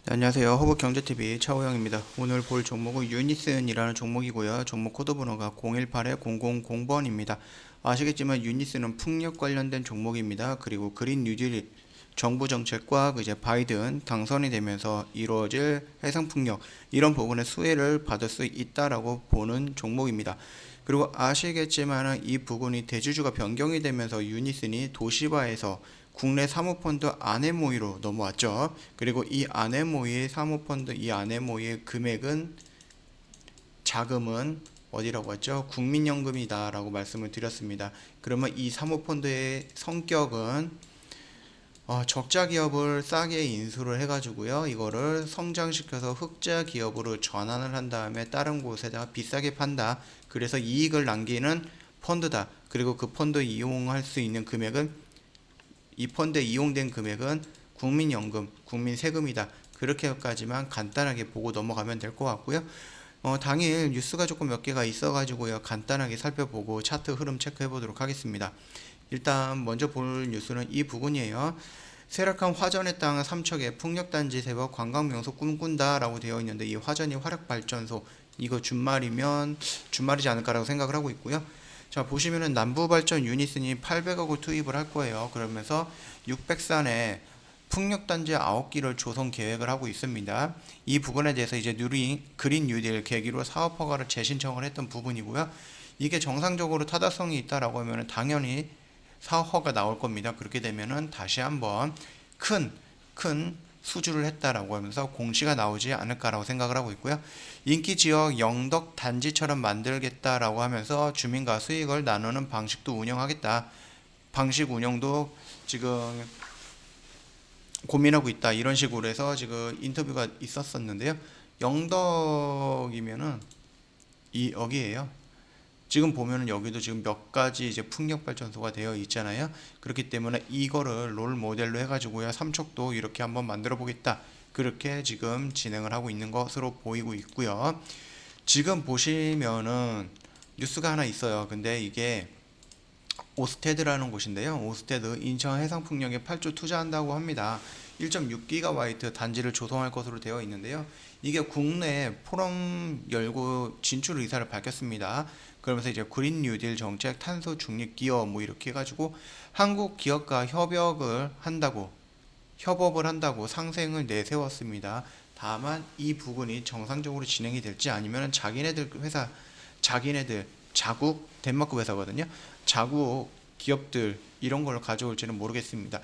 네, 안녕하세요. 허브경제TV 차호영입니다. 오늘 볼 종목은 유니슨이라는 종목이고요. 종목 코드 번호가 0181-000번입니다. 아시겠지만 유니슨은 풍력 관련된 종목입니다. 그리고 그린 뉴딜 정부 정책과 이제 바이든 당선이 되면서 이루어질 해상풍력 이런 부분의 수혜를 받을 수 있다라고 보는 종목입니다. 그리고 아시겠지만 이 부분이 대주주가 변경이 되면서 유니슨이 도시바에서 국내 사모펀드 아네모이로 넘어왔죠. 그리고 이 아네모이 사모펀드 이 아네모이의 금액은 자금은 어디라고 했죠? 국민연금이다 라고 말씀을 드렸습니다. 그러면 이 사모펀드의 성격은 적자 기업을 싸게 인수를 해가지고요. 이거를 성장시켜서 흑자 기업으로 전환을 한 다음에 다른 곳에다가 비싸게 판다. 그래서 이익을 남기는 펀드다. 그리고 그 펀드 이용할 수 있는 금액은 이 펀드에 이용된 금액은 국민연금, 국민세금이다. 그렇게까지만 간단하게 보고 넘어가면 될 것 같고요. 당일 뉴스가 조금 몇 개가 있어가지고요. 간단하게 살펴보고 차트 흐름 체크해 보도록 하겠습니다. 일단 먼저 볼 뉴스는 이 부분이에요. 세락한 화전의 땅 3척에 풍력단지 세워 관광명소 꿈꾼다 라고 되어 있는데 이 화전이 화력발전소 이거 준말이면 준말이지 않을까라고 생각을 하고 있고요. 자, 보시면은 남부발전 유니슨이 800억을 투입을 할 거예요. 그러면서 600산에 풍력단지 9기를 조성 계획을 하고 있습니다. 이 부분에 대해서 이제 그린 뉴딜 계기로 사업 허가를 재신청을 했던 부분이고요. 이게 정상적으로 타당성이 있다라고 하면은 당연히 사업 허가 나올 겁니다. 그렇게 되면은 다시 한번 큰 수주를 했다라고 하면서 공시가 나오지 않을까라고 생각을 하고 있고요. 인기 지역 영덕 단지처럼 만들겠다라고 하면서 주민과 수익을 나누는 방식도 운영하겠다. 방식 운영도 지금 고민하고 있다. 이런 식으로 해서 지금 인터뷰가 있었었는데요. 영덕이면은 여기에요. 지금 보면은 여기도 지금 몇 가지 이제 풍력 발전소가 되어 있잖아요. 그렇기 때문에 이거를 롤 모델로 해가지고요. 삼척도 이렇게 한번 만들어 보겠다. 그렇게 지금 진행을 하고 있는 것으로 보이고 있고요. 지금 보시면은 뉴스가 하나 있어요. 근데 이게 오스테드라는 곳인데요. 오스테드 인천 해상풍력에 8조 투자한다고 합니다. 1.6GW 단지를 조성할 것으로 되어 있는데요. 이게 국내 포럼 열고 진출 의사를 밝혔습니다. 그러면서 이제 그린 뉴딜 정책, 탄소 중립 기업 뭐 이렇게 해가지고 한국 기업과 협업을 한다고 상생을 내세웠습니다. 다만 이 부분이 정상적으로 진행이 될지 아니면 자기네들 자국 덴마크 회사거든요. 자국 기업들 이런 걸 가져올지는 모르겠습니다.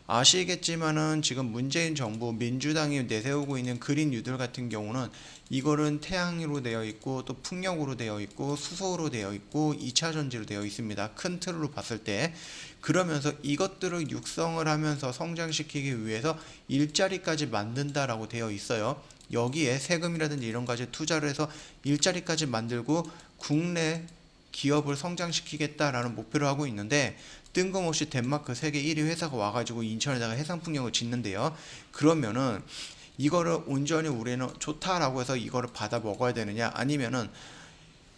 아시겠지만은 지금 문재인 정부 민주당이 내세우고 있는 그린 뉴딜 같은 경우는 이거는 태양으로 되어 있고 또 풍력으로 되어 있고 수소로 되어 있고 2차 전지로 되어 있습니다. 큰 틀로 봤을 때 그러면서 이것들을 육성을 하면서 성장시키기 위해서 일자리까지 만든다라고 되어 있어요. 여기에 세금이라든지 이런 가지 투자를 해서 일자리까지 만들고 국내 기업을 성장시키겠다라는 목표를 하고 있는데 뜬금없이 덴마크 세계 1위 회사가 와가지고 인천에다가 해상풍력을 짓는데요. 그러면은 이거를 온전히 우리는 좋다라고 해서 이거를 받아 먹어야 되느냐 아니면은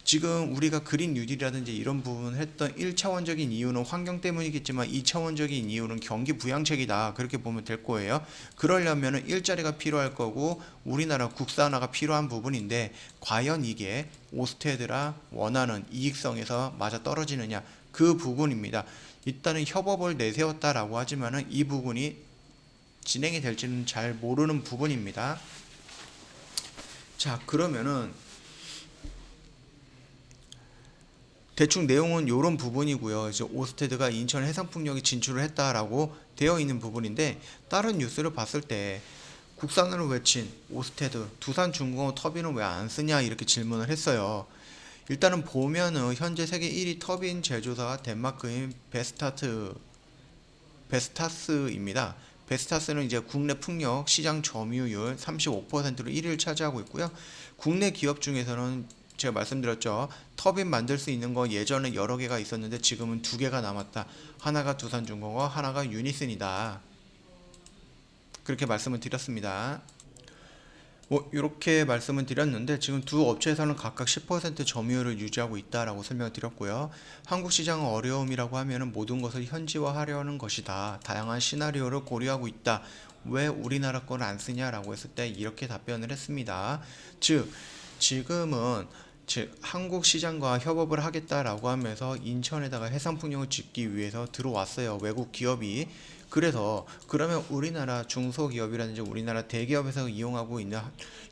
지금 우리가 그린 뉴딜이라든지 이런 부분을 했던 1차원적인 이유는 환경 때문이겠지만 2차원적인 이유는 경기 부양책이다. 그렇게 보면 될 거예요. 그러려면 일자리가 필요할 거고 우리나라 국산화가 필요한 부분인데 과연 이게 오스테드라 원하는 이익성에서 맞아 떨어지느냐 그 부분입니다. 일단은 협업을 내세웠다라고 하지만은 이 부분이 진행이 될지는 잘 모르는 부분입니다. 자, 그러면은 대충 내용은 이런 부분이고요. 이제 오스테드가 인천 해상풍력에 진출을 했다라고 되어 있는 부분인데 다른 뉴스를 봤을 때 국산으로 외친 오스테드 두산중공업 터빈은 왜 안 쓰냐 이렇게 질문을 했어요. 일단은 보면은 현재 세계 1위 터빈 제조사가 덴마크인 베스타스입니다. 베스타스는 이제 국내 풍력 시장 점유율 35%로 1위를 차지하고 있고요. 국내 기업 중에서는 제가 말씀드렸죠. 터빈 만들 수 있는 거 예전에 여러 개가 있었는데 지금은 2개가 남았다. 하나가 두산중공업, 하나가 유니슨이다. 그렇게 말씀을 드렸습니다. 뭐 이렇게 말씀을 드렸는데 지금 두 업체에서는 각각 10% 점유율을 유지하고 있다라고 설명을 드렸고요. 한국 시장은 어려움이라고 하면은 모든 것을 현지화하려는 것이다. 다양한 시나리오를 고려하고 있다. 왜 우리나라 걸 안 쓰냐라고 했을 때 이렇게 답변을 했습니다. 즉 지금은 한국 시장과 협업을 하겠다라고 하면서 인천에다가 해상풍력을 짓기 위해서 들어왔어요. 외국 기업이. 그래서 그러면 우리나라 중소기업이라든지 우리나라 대기업에서 이용하고 있는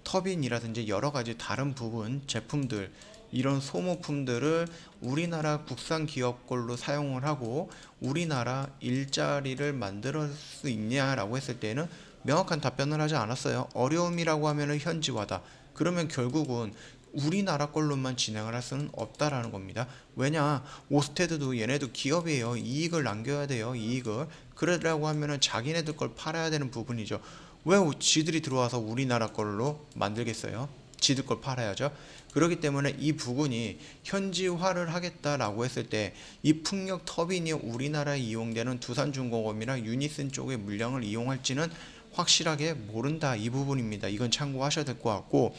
터빈이라든지 여러 가지 다른 부분 제품들, 이런 소모품들을 우리나라 국산 기업 걸로 사용을 하고 우리나라 일자리를 만들 수 있냐라고 했을 때는 명확한 답변을 하지 않았어요. 어려움이라고 하면은 현지화다. 그러면 결국은 우리나라 걸로만 진행을 할 수는 없다라는 겁니다. 왜냐, 오스테드도 얘네도 기업이에요. 이익을 남겨야 돼요. 이익을. 그러려고 하면은 자기네들 걸 팔아야 되는 부분이죠. 왜 지들이 들어와서 우리나라 걸로 만들겠어요? 지들 걸 팔아야죠. 그렇기 때문에 이 부분이 현지화를 하겠다라고 했을 때 이 풍력 터빈이 우리나라에 이용되는 두산중공업이나 유니슨 쪽의 물량을 이용할지는 확실하게 모른다, 이 부분입니다. 이건 참고하셔야 될 것 같고,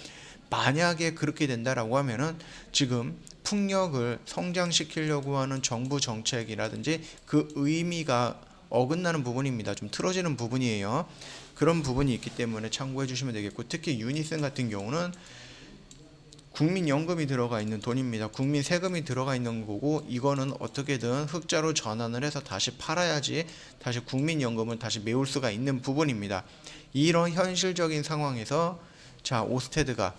만약에 그렇게 된다라고 하면은 지금 풍력을 성장시키려고 하는 정부 정책이라든지 그 의미가 어긋나는 부분입니다. 좀 틀어지는 부분이에요. 그런 부분이 있기 때문에 참고해 주시면 되겠고, 특히 유니슨 같은 경우는 국민연금이 들어가 있는 돈입니다. 국민 세금이 들어가 있는 거고, 이거는 어떻게든 흑자로 전환을 해서 다시 팔아야지 다시 국민연금을 다시 메울 수가 있는 부분입니다. 이런 현실적인 상황에서 자, 오스테드가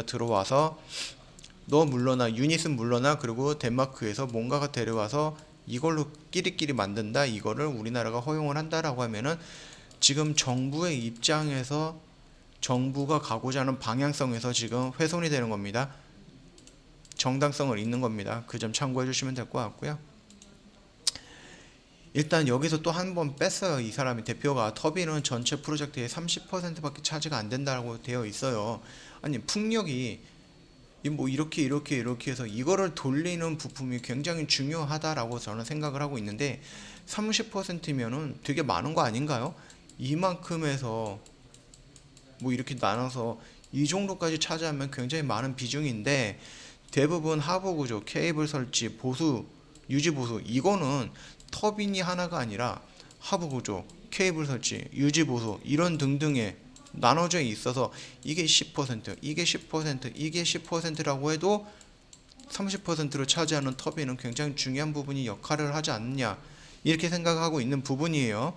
들어와서 너 물러나, 유닛은 물러나, 그리고 덴마크에서 뭔가가 데려와서 이걸로 끼리끼리 만든다, 이거를 우리나라가 허용을 한다라고 하면은 지금 정부의 입장에서 정부가 가고자 하는 방향성에서 지금 훼손이 되는 겁니다. 정당성을 잃는 겁니다. 그 점 참고해 주시면 될 것 같고요. 일단 여기서 또 한 번 뺐어요. 이 사람이, 대표가. 터빈은 전체 프로젝트의 30%밖에 차지가 안 된다고 되어 있어요. 아니, 풍력이 뭐 이렇게 해서 이거를 돌리는 부품이 굉장히 중요하다라고 저는 생각을 하고 있는데, 30%면은 되게 많은 거 아닌가요? 이만큼에서 뭐 이렇게 나눠서 이 정도까지 차지하면 굉장히 많은 비중인데, 대부분 하부 구조, 케이블 설치, 보수, 유지 보수, 이거는 터빈이 하나가 아니라 하부 구조, 케이블 설치, 유지 보수 이런 등등에 나눠져 있어서 이게 10%, 이게 10%, 이게 10%라고 해도 30%를 차지하는 터빈은 굉장히 중요한 부분이 역할을 하지 않느냐, 이렇게 생각하고 있는 부분이에요.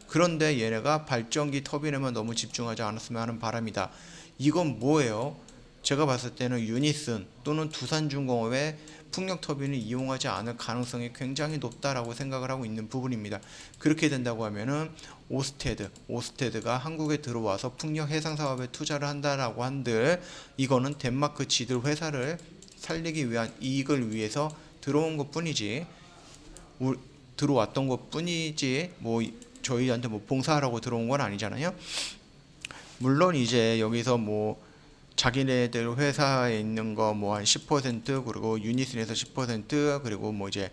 그런데 얘네가 발전기 터빈에만 너무 집중하지 않았으면 하는 바람이다. 이건 뭐예요? 제가 봤을 때는 유니슨 또는 두산중공업의 풍력 터빈을 이용하지 않을 가능성이 굉장히 높다라고 생각을 하고 있는 부분입니다. 그렇게 된다고 하면은 오스테드가 한국에 들어와서 풍력 해상 사업에 투자를 한다라고 한들, 이거는 덴마크 지들 회사를 살리기 위한 이익을 위해서 들어온 것뿐이지, 들어왔던 것뿐이지 뭐 저희한테 뭐 봉사하라고 들어온 건 아니잖아요. 물론 이제 여기서 뭐 자기네들 회사에 있는 거 뭐 한 10%, 그리고 유니슨에서 10%, 그리고 뭐 이제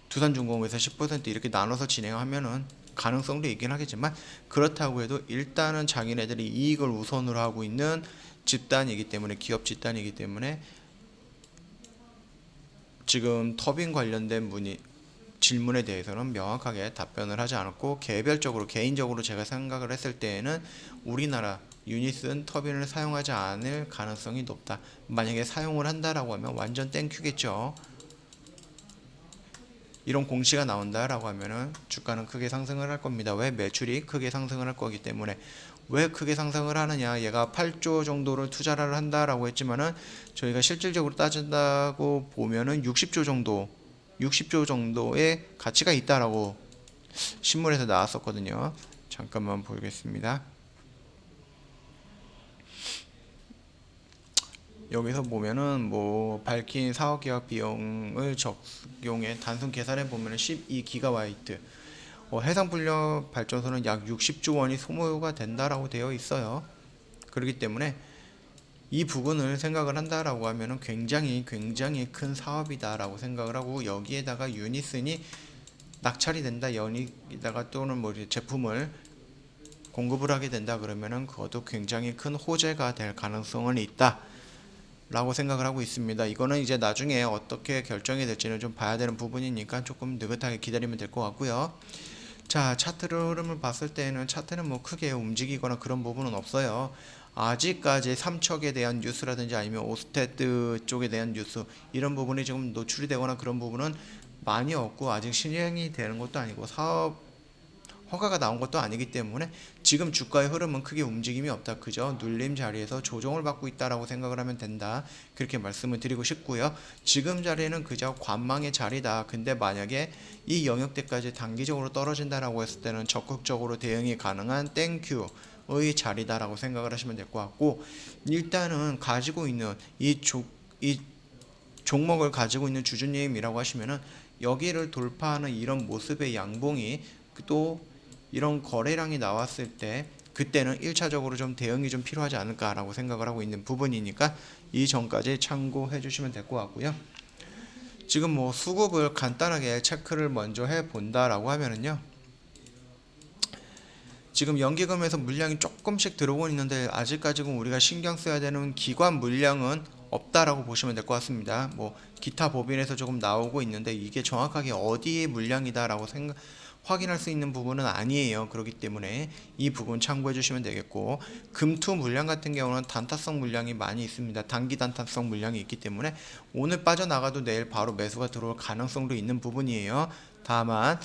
두산중공업에서 10% 이렇게 나눠서 진행하면은 가능성도 있긴 하겠지만, 그렇다고 해도 일단은 자기네들이 이익을 우선으로 하고 있는 집단이기 때문에, 기업 집단이기 때문에 지금 터빈 관련된 질문에 대해서는 명확하게 답변을 하지 않았고, 개인적으로 제가 생각을 했을 때에는 우리나라 유니슨 터빈을 사용하지 않을 가능성이 높다. 만약에 사용을 한다라고 하면 완전 땡큐겠죠. 이런 공시가 나온다라고 하면은 주가는 크게 상승을 할 겁니다. 왜? 매출이 크게 상승을 할 거기 때문에. 왜 크게 상승을 하느냐, 얘가 8조 정도를 투자를 한다라고 했지만은 저희가 실질적으로 따진다고 보면은 60조 정도의 가치가 있다라고 신문에서 나왔었거든요. 잠깐만 보겠습니다. 여기서 보면은 뭐 밝힌 사업 계약 비용을 적용해 단순 계산해 보면은 12기가와트, 해상 풍력 발전소는 약 60조 원이 소모가 된다라고 되어 있어요. 그렇기 때문에 이 부분을 생각을 한다라고 하면은 굉장히 큰 사업이다라고 생각을 하고, 여기에다가 유니슨이 낙찰이 된다, 여기다가 또는 뭐 제품을 공급을 하게 된다 그러면은 그것도 굉장히 큰 호재가 될 가능성은 있다 라고 생각을 하고 있습니다. 이거는 이제 나중에 어떻게 결정이 될지는 좀 봐야 되는 부분이니까 조금 느긋하게 기다리면 될 것 같고요. 자, 차트 흐름을 봤을 때는 차트는 뭐 크게 움직이거나 그런 부분은 없어요. 아직까지 삼척에 대한 뉴스라든지 아니면 오스테드 쪽에 대한 뉴스 이런 부분이 지금 노출이 되거나 그런 부분은 많이 없고 아직 실행이 되는 것도 아니고 사업 허가가 나온 것도 아니기 때문에 지금 주가의 흐름은 크게 움직임이 없다. 그죠? 눌림 자리에서 조정을 받고 있다라고 생각을 하면 된다. 그렇게 말씀을 드리고 싶고요. 지금 자리는 그저 관망의 자리다. 근데 만약에 이 영역대까지 단기적으로 떨어진다라고 했을 때는 적극적으로 대응이 가능한 땡큐의 자리다라고 생각을 하시면 될 것 같고, 일단은 가지고 있는 이 종목을 가지고 있는 주주님이라고 하시면은 여기를 돌파하는 이런 모습의 양봉이 또 이런 거래량이 나왔을 때 그때는 1차적으로 좀 대응이 좀 필요하지 않을까라고 생각을 하고 있는 부분이니까 이 점까지 참고해 주시면 될 것 같고요. 지금 뭐 수급을 간단하게 체크를 먼저 해 본다라고 하면은요. 지금 연기금에서 물량이 조금씩 들어오고 있는데 아직까지는 우리가 신경 써야 되는 기관 물량은 없다라고 보시면 될 것 같습니다. 뭐 기타 법인에서 조금 나오고 있는데 이게 정확하게 어디의 물량이다라고 확인할 수 있는 부분은 아니에요. 그렇기 때문에 이 부분 참고해 주시면 되겠고, 금투 물량 같은 경우는 단타성 물량이 많이 있습니다. 단기 단타성 물량이 있기 때문에 오늘 빠져나가도 내일 바로 매수가 들어올 가능성도 있는 부분이에요. 다만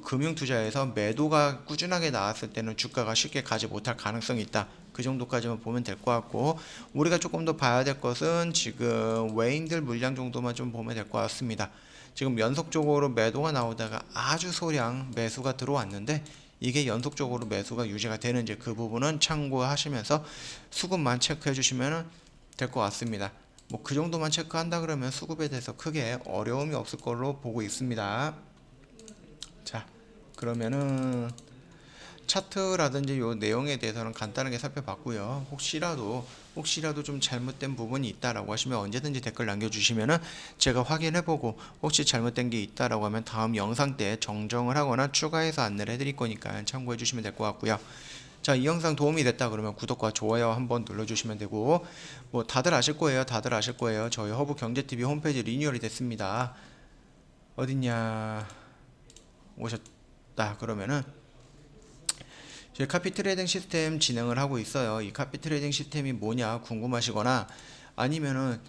금융투자에서 매도가 꾸준하게 나왔을 때는 주가가 쉽게 가지 못할 가능성이 있다. 그 정도까지만 보면 될 것 같고, 우리가 조금 더 봐야 될 것은 지금 외인들 물량 정도만 좀 보면 될 것 같습니다. 지금 연속적으로 매도가 나오다가 아주 소량 매수가 들어왔는데 이게 연속적으로 매수가 유지가 되는지 그 부분은 참고하시면서 수급만 체크해 주시면 될 것 같습니다. 뭐 그 정도만 체크한다 그러면 수급에 대해서 크게 어려움이 없을 걸로 보고 있습니다. 자, 그러면은 차트라든지 요 내용에 대해서는 간단하게 살펴봤고요. 혹시라도 좀 잘못된 부분이 있다라고 하시면 언제든지 댓글 남겨주시면은 제가 확인해보고 혹시 잘못된 게 있다라고 하면 다음 영상 때 정정을 하거나 추가해서 안내를 해드릴 거니까 참고해주시면 될 것 같고요. 자, 이 영상 도움이 됐다 그러면 구독과 좋아요 한번 눌러주시면 되고, 뭐 다들 아실 거예요. 저희 허브경제TV 홈페이지 리뉴얼이 됐습니다. 어딨냐, 오셨다 그러면은 저희 카피 트레이딩 시스템 진행을 하고 있어요. 이 카피 트레이딩 시스템이 뭐냐 궁금하시거나 아니면은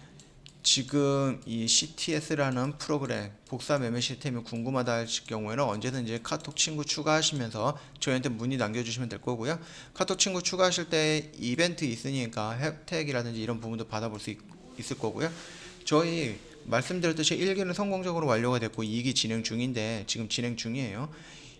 지금 이 CTS라는 프로그램 복사 매매 시스템이 궁금하다 하실 경우에는 언제든지 카톡 친구 추가하시면서 저희한테 문의 남겨주시면 될 거고요. 카톡 친구 추가하실 때 이벤트 있으니까 혜택이라든지 이런 부분도 받아볼 수 있을 거고요. 저희 말씀드렸듯이 1기는 성공적으로 완료가 됐고 2기 진행 중인데 지금 진행 중이에요.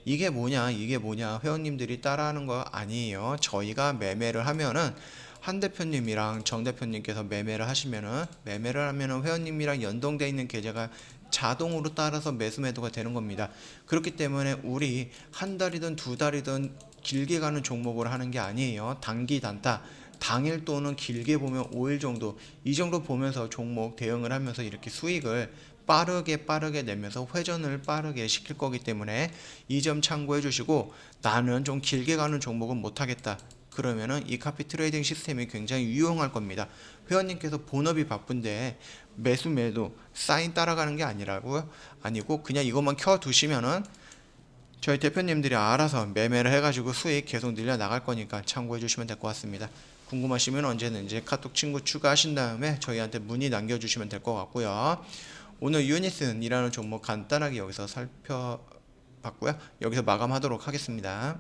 이게 뭐냐 회원님들이 따라하는 거 아니에요. 저희가 매매를 하면은 한 대표님이랑 정 대표님께서 매매를 하면은 회원님이랑 연동되어 있는 계좌가 자동으로 따라서 매수 매도가 되는 겁니다. 그렇기 때문에 우리 한 달이든 두 달이든 길게 가는 종목을 하는 게 아니에요. 단기 단타 당일 또는 길게 보면 5일 정도 이 정도 보면서 종목 대응을 하면서 이렇게 수익을 빠르게 내면서 회전을 빠르게 시킬 거기 때문에 이 점 참고해 주시고, 나는 좀 길게 가는 종목은 못하겠다 그러면은 이 카피 트레이딩 시스템이 굉장히 유용할 겁니다. 회원님께서 본업이 바쁜데 매수 매도 사인 따라가는 게 아니고 그냥 이것만 켜 두시면은 저희 대표님들이 알아서 매매를 해가지고 수익 계속 늘려 나갈 거니까 참고해 주시면 될 것 같습니다. 궁금하시면 언제든지 카톡 친구 추가하신 다음에 저희한테 문의 남겨주시면 될 것 같고요. 오늘 유니슨이라는 종목 간단하게 여기서 살펴봤고요. 여기서 마감하도록 하겠습니다.